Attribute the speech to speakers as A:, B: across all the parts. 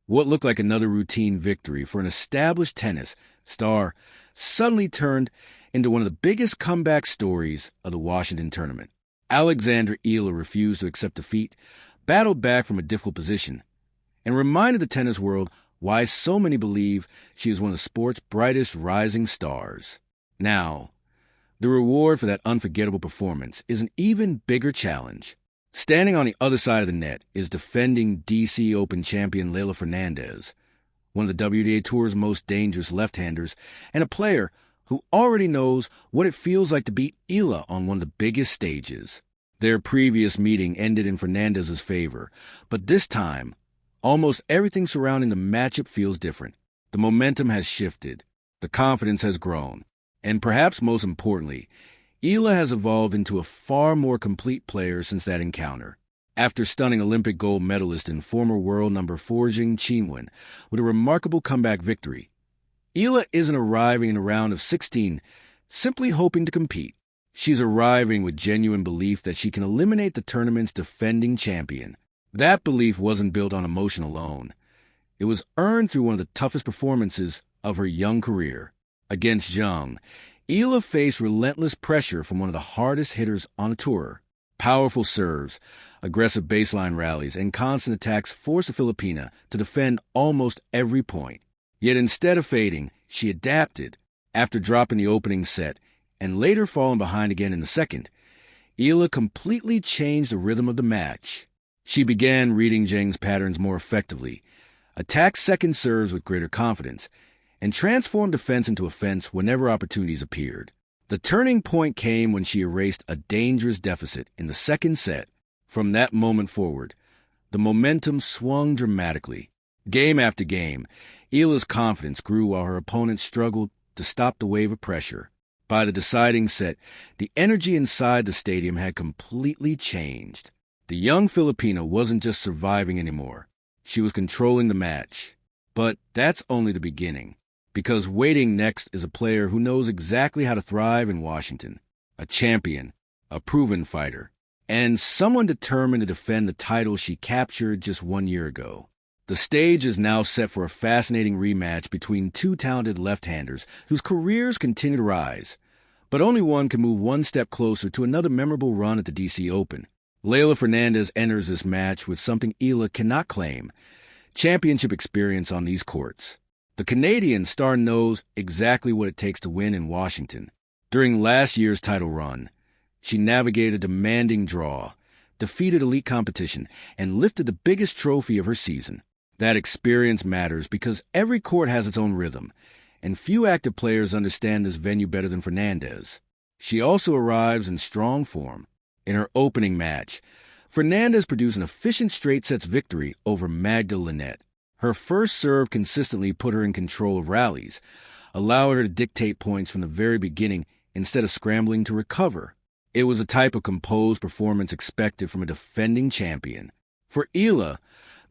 A: What looked like another routine victory for an established tennis star suddenly turned into one of the biggest comeback stories of the Washington tournament. Alexandra Eala refused to accept defeat, battled back from a difficult position, and reminded the tennis world why so many believe she is one of the sport's brightest rising stars. Now, the reward for that unforgettable performance is an even bigger challenge. Standing on the other side of the net is defending DC Open champion Leylah Fernandez, one of the WTA Tour's most dangerous left-handers, and a player who already knows what it feels like to beat Eala on one of the biggest stages. Their previous meeting ended in Fernandez's favor, but this time, almost everything surrounding the matchup feels different. The momentum has shifted, the confidence has grown, and perhaps most importantly, Eala has evolved into a far more complete player since that encounter. After stunning Olympic gold medalist and former world number 4 Zheng Qinwen with a remarkable comeback victory, Eala isn't arriving in the round of 16 simply hoping to compete. She's arriving with genuine belief that she can eliminate the tournament's defending champion. That belief wasn't built on emotion alone. It was earned through one of the toughest performances of her young career. Against Zheng, Eala faced relentless pressure from one of the hardest hitters on the tour. Powerful serves, aggressive baseline rallies, and constant attacks forced the Filipina to defend almost every point. Yet instead of fading, she adapted. After dropping the opening set and later falling behind again in the second, Eala completely changed the rhythm of the match. She began reading Zheng's patterns more effectively, attacked second serves with greater confidence, and transformed defense into offense whenever opportunities appeared. The turning point came when she erased a dangerous deficit in the second set. From that moment forward, the momentum swung dramatically. Game after game, Eala's confidence grew while her opponents struggled to stop the wave of pressure. By the deciding set, the energy inside the stadium had completely changed. The young Filipina wasn't just surviving anymore. She was controlling the match. But that's only the beginning. Because waiting next is a player who knows exactly how to thrive in Washington. A champion, a proven fighter, and someone determined to defend the title she captured just 1 year ago. The stage is now set for a fascinating rematch between two talented left-handers whose careers continue to rise. But only one can move one step closer to another memorable run at the DC Open. Leylah Fernandez enters this match with something Eala cannot claim: championship experience on these courts. The Canadian star knows exactly what it takes to win in Washington. During last year's title run, she navigated a demanding draw, defeated elite competition, and lifted the biggest trophy of her season. That experience matters because every court has its own rhythm, and few active players understand this venue better than Fernandez. She also arrives in strong form. In her opening match, Fernandez produced an efficient straight sets victory over Mubadala Citi. Her first serve consistently put her in control of rallies, allowing her to dictate points from the very beginning instead of scrambling to recover. It was a type of composed performance expected from a defending champion. For Eala,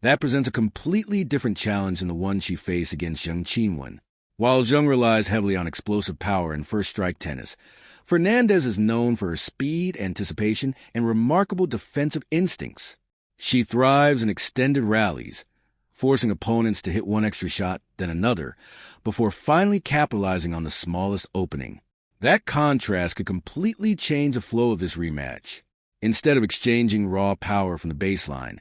A: that presents a completely different challenge than the one she faced against Zheng Qinwen. While Zheng relies heavily on explosive power and first-strike tennis, Fernandez is known for her speed, anticipation, and remarkable defensive instincts. She thrives in extended rallies, forcing opponents to hit one extra shot, then another, before finally capitalizing on the smallest opening. That contrast could completely change the flow of this rematch. Instead of exchanging raw power from the baseline,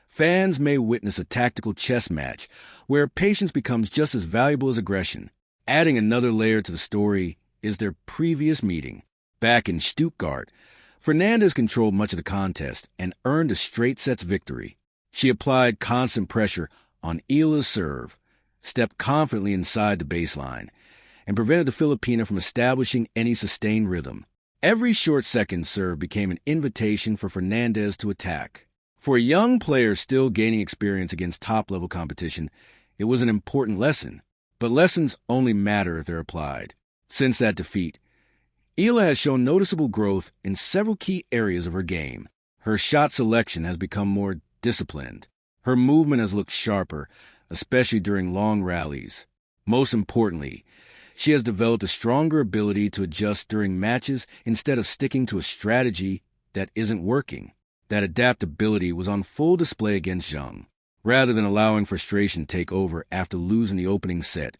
A: fans may witness a tactical chess match where patience becomes just as valuable as aggression. Adding another layer to the story is their previous meeting. Back in Stuttgart, Fernandez controlled much of the contest and earned a straight sets victory. She applied constant pressure on Eala's serve, stepped confidently inside the baseline, and prevented the Filipina from establishing any sustained rhythm. Every short second serve became an invitation for Fernandez to attack. For a young player still gaining experience against top-level competition, it was an important lesson. But lessons only matter if they're applied. Since that defeat, Eala has shown noticeable growth in several key areas of her game. Her shot selection has become more disciplined. Her movement has looked sharper, especially during long rallies. Most importantly, she has developed a stronger ability to adjust during matches instead of sticking to a strategy that isn't working. That adaptability was on full display against Zheng. Rather than allowing frustration to take over after losing the opening set,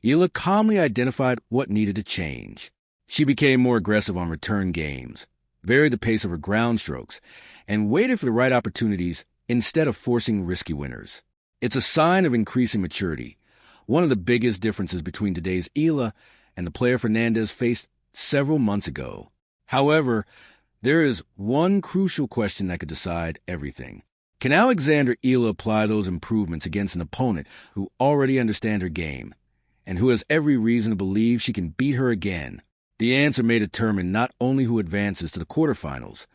A: Eala calmly identified what needed to change. She became more aggressive on return games, varied the pace of her ground strokes, and waited for the right opportunities instead of forcing risky winners. It's a sign of increasing maturity, one of the biggest differences between today's Eala and the player Fernandez faced several months ago. However, there is one crucial question that could decide everything. Can Alexandra Eala apply those improvements against an opponent who already understands her game and who has every reason to believe she can beat her again? The answer may determine not only who advances to the quarterfinals,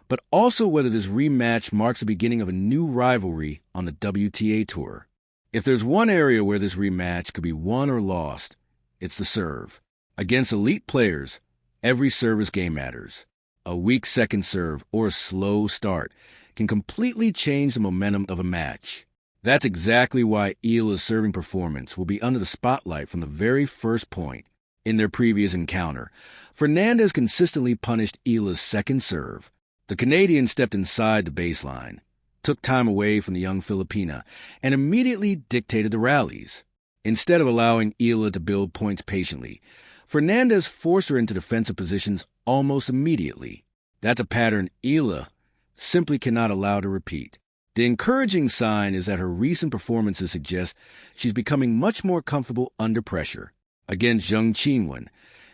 A: but also whether this rematch marks the beginning of a new rivalry on the WTA Tour. If there's one area where this rematch could be won or lost, it's the serve. Against elite players, every service game matters. A weak second serve or a slow start can completely change the momentum of a match. That's exactly why Eala's serving performance will be under the spotlight from the very first point. In their previous encounter, Fernandez consistently punished Eala's second serve. The Canadian stepped inside the baseline, took time away from the young Filipina, and immediately dictated the rallies. Instead of allowing Eala to build points patiently, Fernandez forced her into defensive positions almost immediately. That's a pattern Eala simply cannot allow to repeat. The encouraging sign is that her recent performances suggest she's becoming much more comfortable under pressure. Against Zheng Qinwen,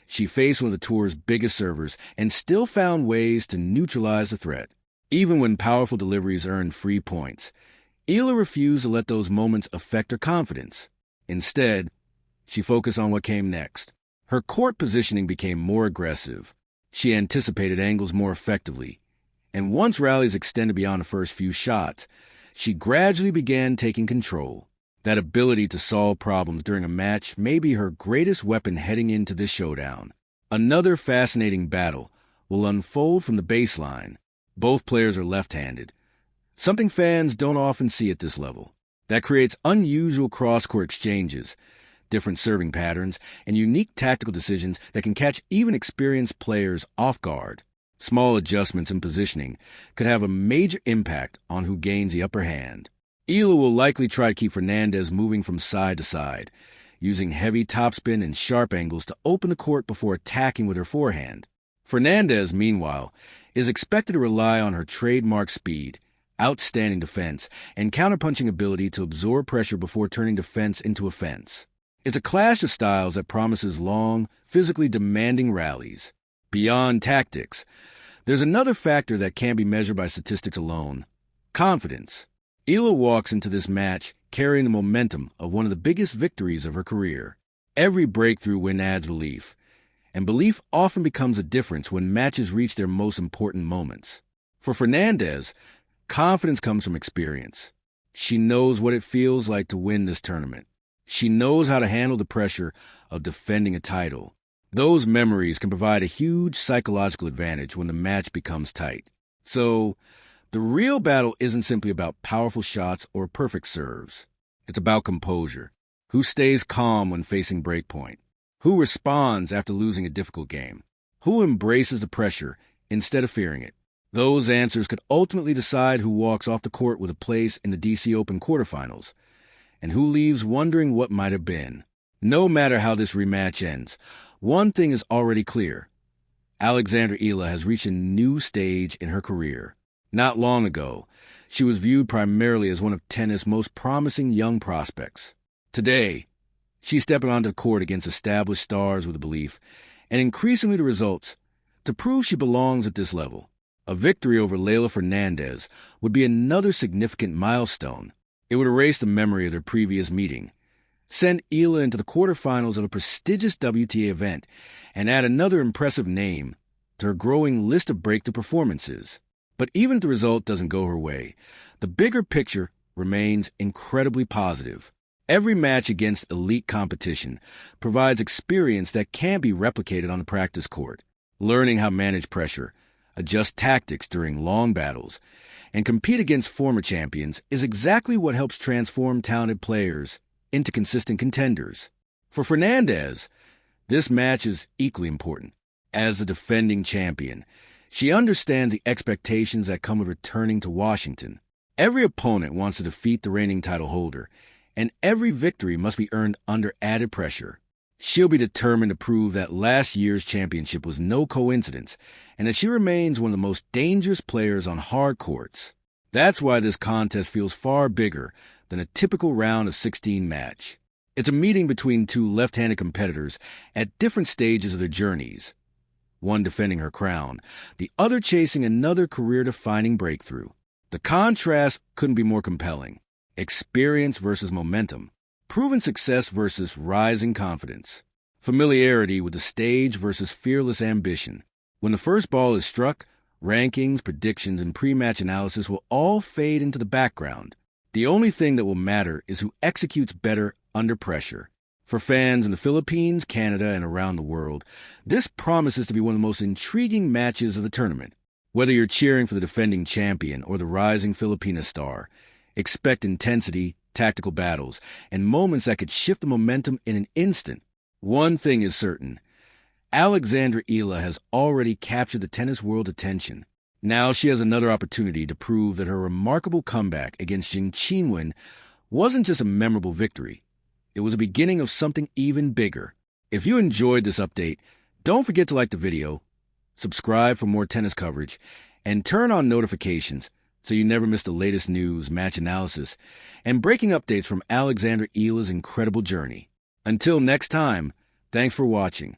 A: she faced one of the tour's biggest servers and still found ways to neutralize the threat. Even when powerful deliveries earned free points, Eala refused to let those moments affect her confidence. Instead, she focused on what came next. Her court positioning became more aggressive. She anticipated angles more effectively. And once rallies extended beyond the first few shots, she gradually began taking control. That ability to solve problems during a match may be her greatest weapon heading into this showdown. Another fascinating battle will unfold from the baseline. Both players are left-handed, something fans don't often see at this level. That creates unusual cross-court exchanges, different serving patterns, and unique tactical decisions that can catch even experienced players off guard. Small adjustments in positioning could have a major impact on who gains the upper hand. Eala will likely try to keep Fernandez moving from side to side, using heavy topspin and sharp angles to open the court before attacking with her forehand. Fernandez, meanwhile, is expected to rely on her trademark speed, outstanding defense, and counterpunching ability to absorb pressure before turning defense into offense. It's a clash of styles that promises long, physically demanding rallies. Beyond tactics, there's another factor that can't be measured by statistics alone: confidence. Eala walks into this match carrying the momentum of one of the biggest victories of her career. Every breakthrough win adds belief, and belief often becomes a difference when matches reach their most important moments. For Fernandez, confidence comes from experience. She knows what it feels like to win this tournament. She knows how to handle the pressure of defending a title. Those memories can provide a huge psychological advantage when the match becomes tight. So, the real battle isn't simply about powerful shots or perfect serves. It's about composure. Who stays calm when facing breakpoint? Who responds after losing a difficult game? Who embraces the pressure instead of fearing it? Those answers could ultimately decide who walks off the court with a place in the DC Open quarterfinals, and who leaves wondering what might have been. No matter how this rematch ends, one thing is already clear. Alexandra Eala has reached a new stage in her career. Not long ago, she was viewed primarily as one of tennis' most promising young prospects. Today, she's stepping onto the court against established stars with a belief, and increasingly the results, to prove she belongs at this level. A victory over Leylah Fernandez would be another significant milestone. It would erase the memory of their previous meeting, send Eala into the quarterfinals of a prestigious WTA event, and add another impressive name to her growing list of breakthrough performances. But even if the result doesn't go her way, the bigger picture remains incredibly positive. Every match against elite competition provides experience that can't be replicated on the practice court. Learning how to manage pressure, adjust tactics during long battles, and compete against former champions is exactly what helps transform talented players into consistent contenders. For Fernandez, this match is equally important. As the defending champion, she understands the expectations that come with returning to Washington. Every opponent wants to defeat the reigning title holder, and every victory must be earned under added pressure. She'll be determined to prove that last year's championship was no coincidence, and that she remains one of the most dangerous players on hard courts. That's why this contest feels far bigger than a typical round of 16 match. It's a meeting between two left-handed competitors at different stages of their journeys. One defending her crown, the other chasing another career-defining breakthrough. The contrast couldn't be more compelling. Experience versus momentum. Proven success versus rising confidence. Familiarity with the stage versus fearless ambition. When the first ball is struck, rankings, predictions, and pre-match analysis will all fade into the background. The only thing that will matter is who executes better under pressure. For fans in the Philippines, Canada, and around the world, this promises to be one of the most intriguing matches of the tournament. Whether you're cheering for the defending champion or the rising Filipina star, expect intensity, tactical battles, and moments that could shift the momentum in an instant. One thing is certain. Alexandra Eala has already captured the tennis world's attention. Now she has another opportunity to prove that her remarkable comeback against Zheng Qinwen wasn't just a memorable victory. It was the beginning of something even bigger. If you enjoyed this update, don't forget to like the video, subscribe for more tennis coverage, and turn on notifications so you never miss the latest news, match analysis, and breaking updates from Alexandra Eala's incredible journey. Until next time, thanks for watching.